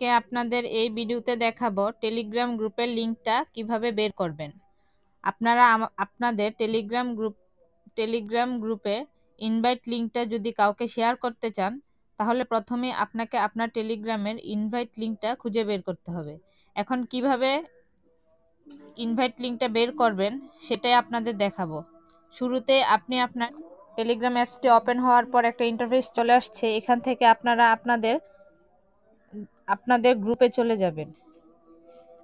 আজকে আপনাদের এই ভিডিওতে দেখাবো টেলিগ্রাম গ্রুপের লিংকটা কিভাবে বের করবেন। আপনারা আপনাদের টেলিগ্রাম গ্রুপে ইনভাইট লিংকটা যদি কাউকে শেয়ার করতে চান, তাহলে প্রথমে আপনাকে আপনার টেলিগ্রামের ইনভাইট লিংকটা খুঁজে বের করতে হবে। এখন কিভাবে ইনভাইট লিংকটা বের করবেন সেটাই আপনাদের দেখাবো। শুরুতে আপনি আপনার টেলিগ্রাম অ্যাপসটি ওপেন হওয়ার পর একটা ইন্টারফেস চলে আসছে। এখান থেকে আপনারা আপনাদের গ্রুপে চলে যাবেন।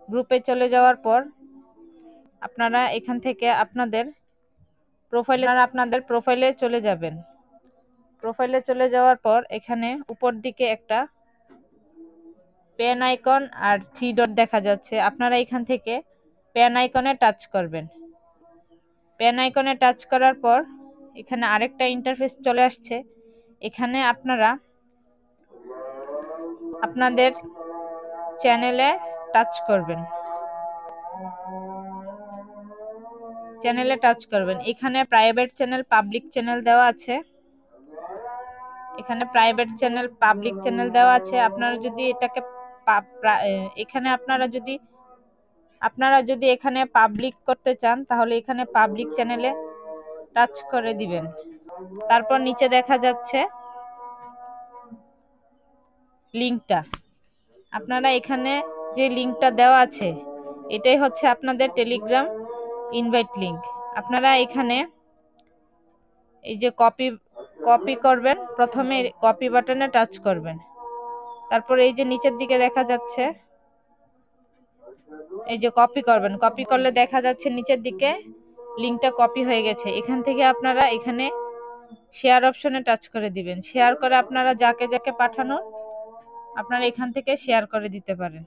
গ্রুপে চলে যাওয়ার পর আপনারা এখান থেকে আপনাদের প্রোফাইলে চলে যাবেন। প্রোফাইলে চলে যাওয়ার পর এখানে উপর দিকে একটা পেন আইকন আর 3 ডট দেখা যাচ্ছে। আপনারা এখান থেকে পেন আইকনে টাচ করবেন। পেন আইকনে টাচ করার পর এখানে আরেকটা ইন্টারফেস চলে আসছে। এখানে আপনারা আপনাদের চ্যানেলে টাচ করবেন। এখানে প্রাইভেট চ্যানেল, পাবলিক চ্যানেল দেওয়া আছে। আপনারা যদি এটাকে আপনারা যদি এখানে পাবলিক করতে চান, তাহলে এখানে পাবলিক চ্যানেলে টাচ করে দিবেন। তারপর নিচে দেখা যাচ্ছে লিংকটা। আপনারা এখানে যে লিংকটা দেওয়া আছে, এটাই হচ্ছে আপনাদের টেলিগ্রাম ইনভাইট লিংক। আপনারা এখানে এই যে কপি করবেন, প্রথমে কপি বাটনে টাচ করবেন। তারপর এই যে নিচের দিকে দেখা যাচ্ছে, এই যে কপি করবেন। কপি করলে দেখা যাচ্ছে নিচের দিকে লিংকটা কপি হয়ে গেছে। এখান থেকে আপনারা এখানে শেয়ার অপশনে টাচ করে দিবেন। শেয়ার করে আপনারা যাকে যাকে পাঠানো, আপনারা এখান থেকে শেয়ার করে দিতে পারেন।